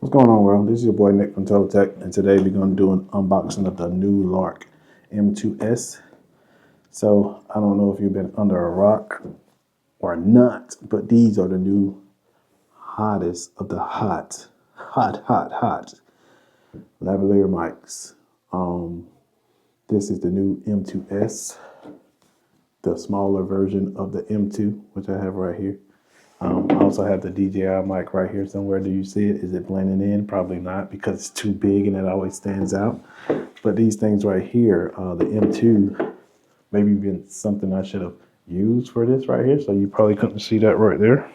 What's going on, world? This is your boy Nick from Tech, and today we're going to do an unboxing of the new Lark M2S. So I don't know if you've been under a rock or not, but these are the new hottest of the hot lavalier mics. This is the new M2S, the smaller version of the M2, which I have right here. I also have the Dji mic right here somewhere. Do you see it? Is it blending in? Probably not, because it's too big and it always stands out. But these things right here, the M2, maybe been something I should have used for this right here. So you probably couldn't see that right there.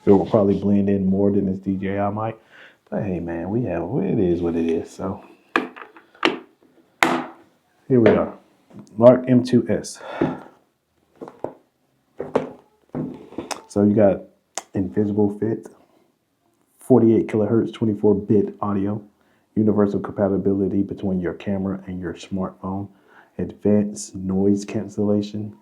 It will probably blend in more than this Dji mic. But hey, man, it is what it is. So here we are, Lark M2S. So you got invisible fit, 48 kilohertz, 24-bit audio, universal compatibility between your camera and your smartphone, advanced noise cancellation.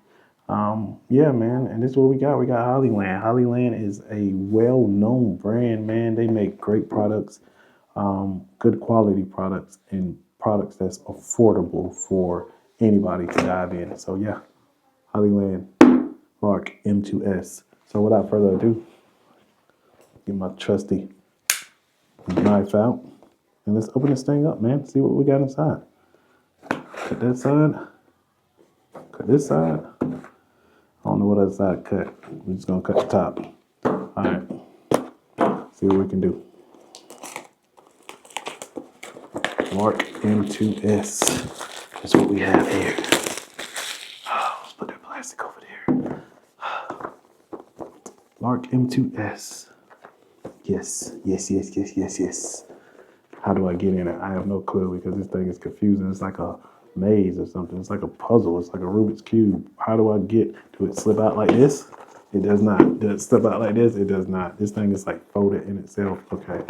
Yeah, man, and this is what we got. We got Hollyland. Hollyland is a well-known brand, man. They make great products, good quality products, and products that's affordable for anybody to dive in. So yeah, Hollyland Lark M2S. So without further ado, get my trusty knife out and let's open this thing up, man. See what we got inside. Cut that side. Cut this side. I don't know what other side to cut. We're just gonna cut the top. All right. See what we can do. Lark M2S. That's what we have here. Let's put that plastic over there. Lark M2S. Yes. How do I get in it? I have no clue because this thing is confusing. It's like a maze or something. It's like a puzzle. It's like a Rubik's Cube. How do I get to it? Slip out like this? It does not. Does it slip out like this? It does not. This thing is like folded in itself. Okay.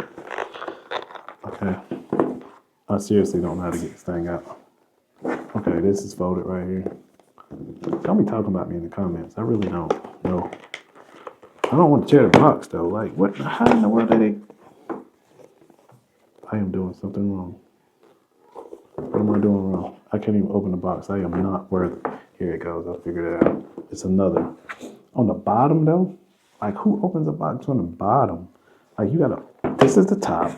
I seriously don't know how to get this thing out. Okay, this is folded right here. Don't be talking about me in the comments. I really don't know. I don't want to tear the box though. Like, what? How in the world are they? I am doing something wrong. What am I doing wrong? I can't even open the box. I am not worthy. Here it goes. I figured it out. It's another. On the bottom though, like who opens a box on the bottom? Like you gotta, this is the top,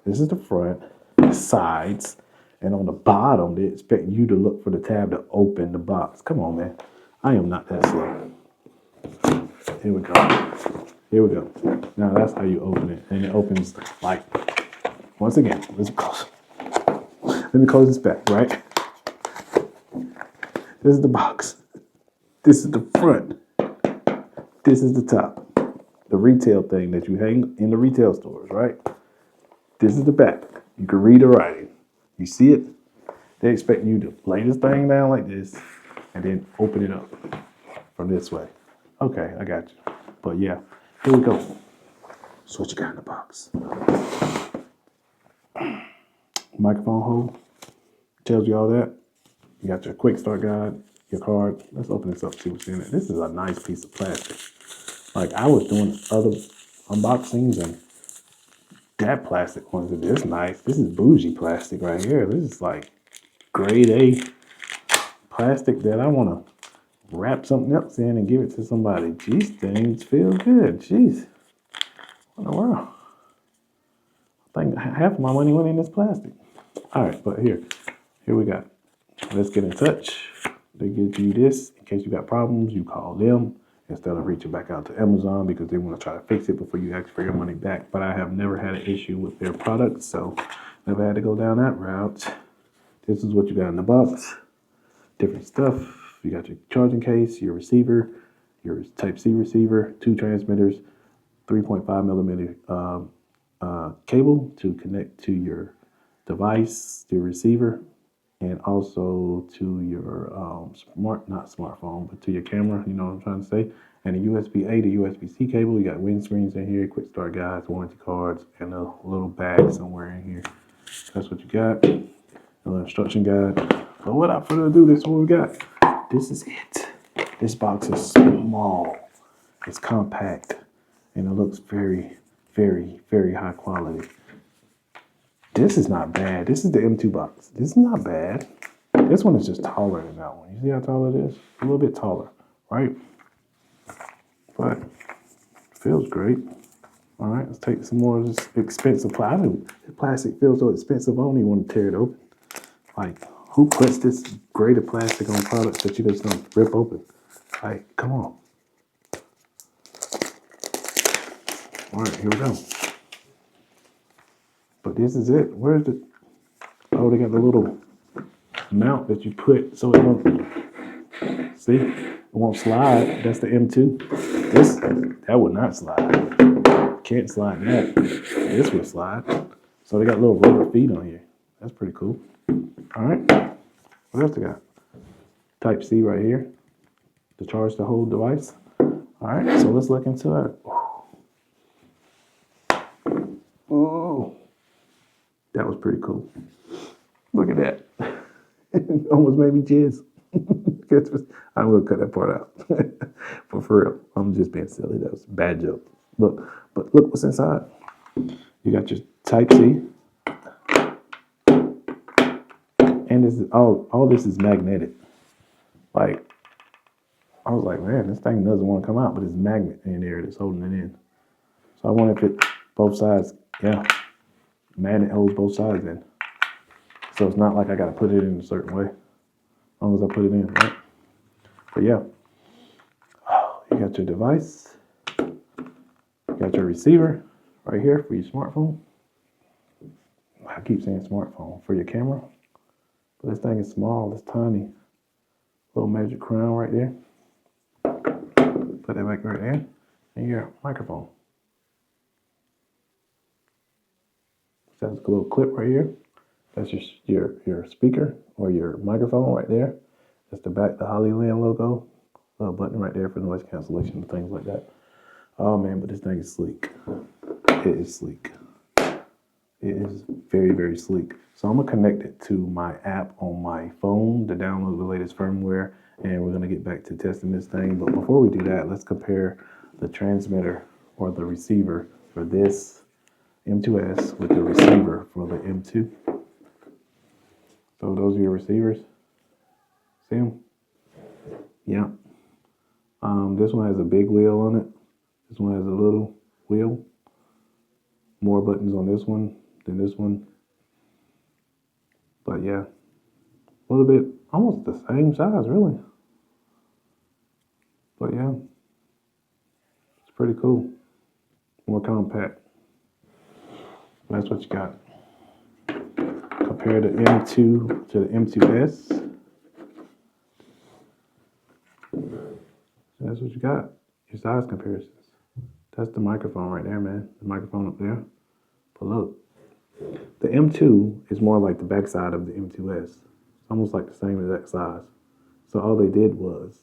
this is the front, the sides, and on the bottom, they expect you to look for the tab to open the box. Come on, man. I am not that slow. Here we go. Here we go. Now that's how you open it. And it opens like, once again, let's close. Let me close this back, right? This is the box. This is the front. This is the top. The retail thing that you hang in the retail stores, right? This is the back. You can read the writing. You see it? They expect you to lay this thing down like this and then open it up from this way. Okay, I got you. But yeah, here we go. So what you got in the box? Microphone hole. Tells you all that. You got your quick start guide, your card. Let's open this up, see what's in it. This is a nice piece of plastic. Like I was doing other unboxings and that plastic ones are this nice. This is bougie plastic right here. This is like grade A plastic that I want to wrap something else in and give it to somebody. These things feel good. Jeez. What in the world? I think half of my money went in this plastic. All right, but here we got. Let's get in touch. They give you this in case you got problems. You call them instead of reaching back out to Amazon because they want to try to fix it before you ask for your money back. But I have never had an issue with their products, so never had to go down that route. This is what you got in the box. Different stuff. You got your charging case, your receiver, your Type-C receiver, 2 transmitters, 3.5 millimeter cable to connect to your device, your receiver, and also to your not smartphone, but to your camera, you know what I'm trying to say. And a USB-A to USB-C cable. You got windscreens in here, quick start guides, warranty cards, and a little bag somewhere in here. That's what you got. A little instruction guide. But without further ado, this is what we got. This is it. This box is small. It's compact. And it looks very, very, very high quality. This is not bad. This is the M2 box. This is not bad. This one is just taller than that one. You see how tall it is? A little bit taller, right? But it feels great. All right, let's take some more of this expensive plastic. I knew the plastic feels so expensive, I don't even want to tear it open. Like, who puts this grade of plastic on products that you just don't rip open? Like, come on. All right, here we go. But this is it. Where's the... Oh, they got the little mount that you put so it won't... See? It won't slide. That's the M2. That would not slide. Can't slide that. This would slide. So they got little rubber feet on here. That's pretty cool. All right. What else they got? Type C right here to charge the whole device. All right. So let's look into it. Oh, that was pretty cool. Look at that. It almost made me jizz. I'm gonna cut that part out. But for real, I'm just being silly. That was a bad joke. Look, but look what's inside. You got your Type C, and this is all this is magnetic. Like, I was like, man, this thing doesn't want to come out, but it's a magnet in there that's holding it in. So I wonder if it both sides. Yeah, magnet holds both sides in. So it's not like I got to put it in a certain way. As long as I put it in, right? But yeah, you got your device. You got your receiver right here for your smartphone. I keep saying smartphone. For your camera. But this thing is small. It's tiny. Little magic crown right there. Put that back right there. And your microphone. That's a little clip right here. That's your speaker or your microphone right there. That's the back, the Hollyland logo. Little button right there for noise cancellation and things like that. Oh man, but this thing is sleek. It is sleek. It is very, very sleek. So I'm gonna connect it to my app on my phone to download the latest firmware, and we're gonna get back to testing this thing. But before we do that, let's compare the transmitter or the receiver for this M2S with the receiver for the M2. So those are your receivers. See them? Yeah. This one has a big wheel on it. This one has a little wheel. More buttons on this one than this one. But yeah, a little bit, almost the same size, really. But yeah, it's pretty cool. More compact. That's what you got. Compare the M2 to the M2S. That's what you got. Your size comparisons. That's the microphone right there, man. The microphone up there. But look, the M2 is more like the backside of the M2S. It's almost like the same exact size. So all they did was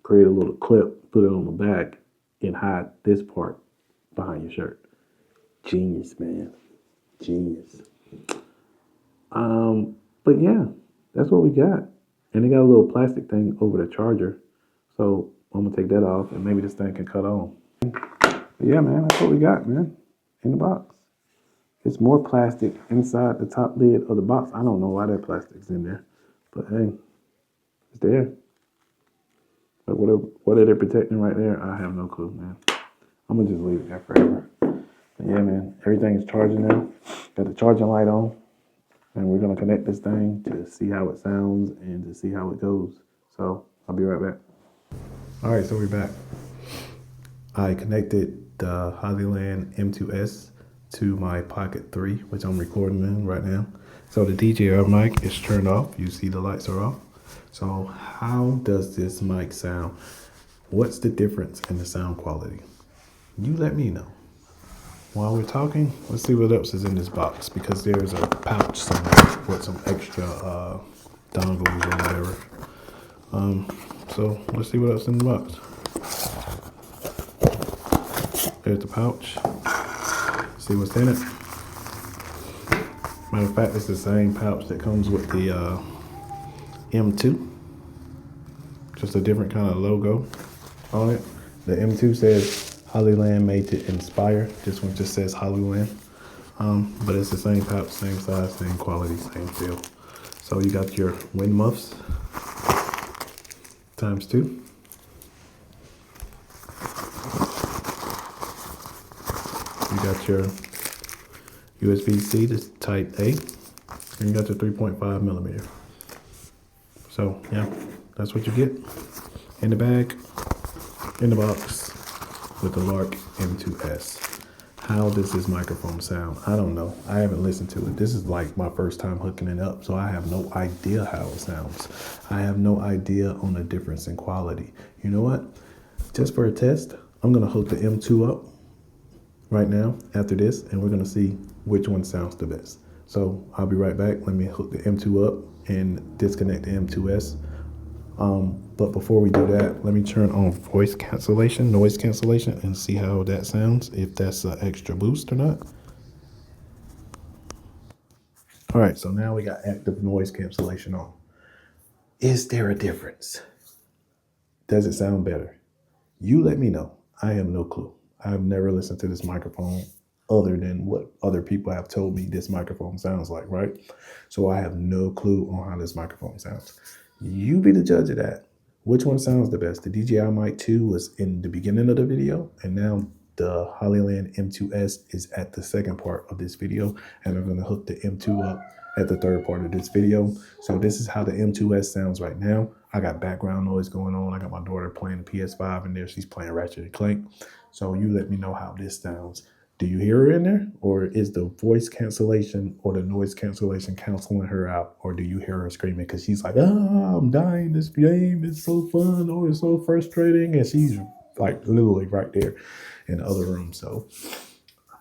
create a little clip, put it on the back, and hide this part behind your shirt. Genius, man. Genius. But yeah, that's what we got. And they got a little plastic thing over the charger. So I'm gonna take that off and maybe this thing can cut on. But yeah, man, that's what we got, man, in the box. It's more plastic inside the top lid of the box. I don't know why that plastic's in there, but hey, it's there. But what are they protecting right there? I have no clue, man. I'm gonna just leave it there forever. But yeah, man, everything is charging now. Got the charging light on. And we're going to connect this thing to see how it sounds and to see how it goes. So I'll be right back. All right, so we're back. I connected the Hollyland M2S to my Pocket 3, which I'm recording in right now. So the Dji mic is turned off. You see the lights are off. So how does this mic sound? What's the difference in the sound quality? You let me know. While we're talking, let's see what else is in this box, because there's a pouch somewhere with some extra dongles or whatever. So let's see what else in the box. There's the pouch. See what's in it. Matter of fact, it's the same pouch that comes with the M2. Just a different kind of logo on it. The M2 says Hollyland made to inspire. This one just says Hollyland. But it's the same pouch, same size, same quality, same feel. So you got your wind muffs ×2. You got your USB-C to Type A, and you got your 3.5 millimeter. So yeah, that's what you get in the bag, in the box, with the Lark M2S. How does this microphone sound? I don't know. I haven't listened to it. This is like my first time hooking it up, so I have no idea how it sounds. I have no idea on the difference in quality. You know what? Just for a test, I'm gonna hook the M2 up right now after this, and we're gonna see which one sounds the best. So I'll be right back. Let me hook the M2 up and disconnect the M2S. But before we do that, let me turn on noise cancellation, and see how that sounds, if that's an extra boost or not. All right, so now we got active noise cancellation on. Is there a difference? Does it sound better? You let me know. I have no clue. I've never listened to this microphone other than what other people have told me this microphone sounds like, right? So I have no clue on how this microphone sounds. You be the judge of that. Which one sounds the best? The Dji Mic 2 was in the beginning of the video, and now the Hollyland M2S is at the second part of this video, and I'm gonna hook the M2 up at the third part of this video. So this is how the M2S sounds right now. I got background noise going on. I got my daughter playing the PS5 in there. She's playing Ratchet & Clank. So you let me know how this sounds. Do you hear her in there? Or is the voice cancellation or the noise cancellation canceling her out? Or do you hear her screaming because she's like, oh, I'm dying, this game is so fun, or it's so frustrating, and she's like literally right there in the other room. So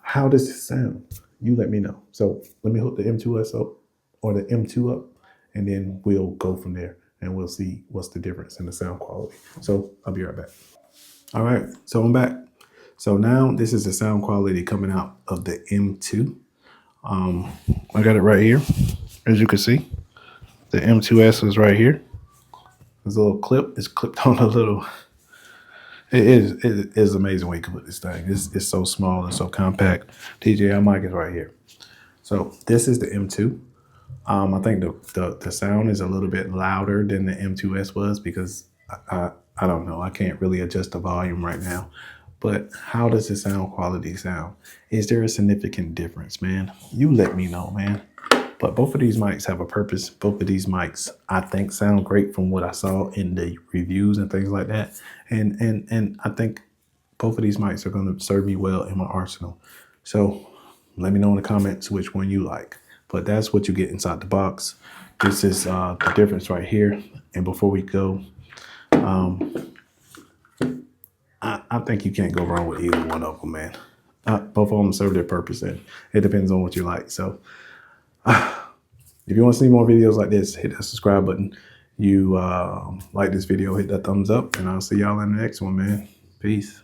how does this sound? You let me know. So let me hook the M2S up, or the M2 up, and then we'll go from there and we'll see what's the difference in the sound quality. So I'll be right back. All right, so I'm back. So now this is the sound quality coming out of the M2. I got it right here. As you can see, the M2S is right here. There's a little clip. It's clipped on a little. It is amazing when you can put this thing. It's so small and so compact. Dji Mic is right here. So this is the M2. I think the sound is a little bit louder than the M2S was because I don't know. I can't really adjust the volume right now. But how does the sound quality sound? Is there a significant difference, man? You let me know, man. But both of these mics have a purpose. Both of these mics, I think, sound great from what I saw in the reviews and things like that. And I think both of these mics are going to serve me well in my arsenal. So let me know in the comments which one you like. But that's what you get inside the box. This is the difference right here. And before we go, I think you can't go wrong with either one of them, man. Both of them serve their purpose, and it depends on what you like. So if you want to see more videos like this, hit that subscribe button. You like this video, hit that thumbs up, and I'll see y'all in the next one, man. Peace.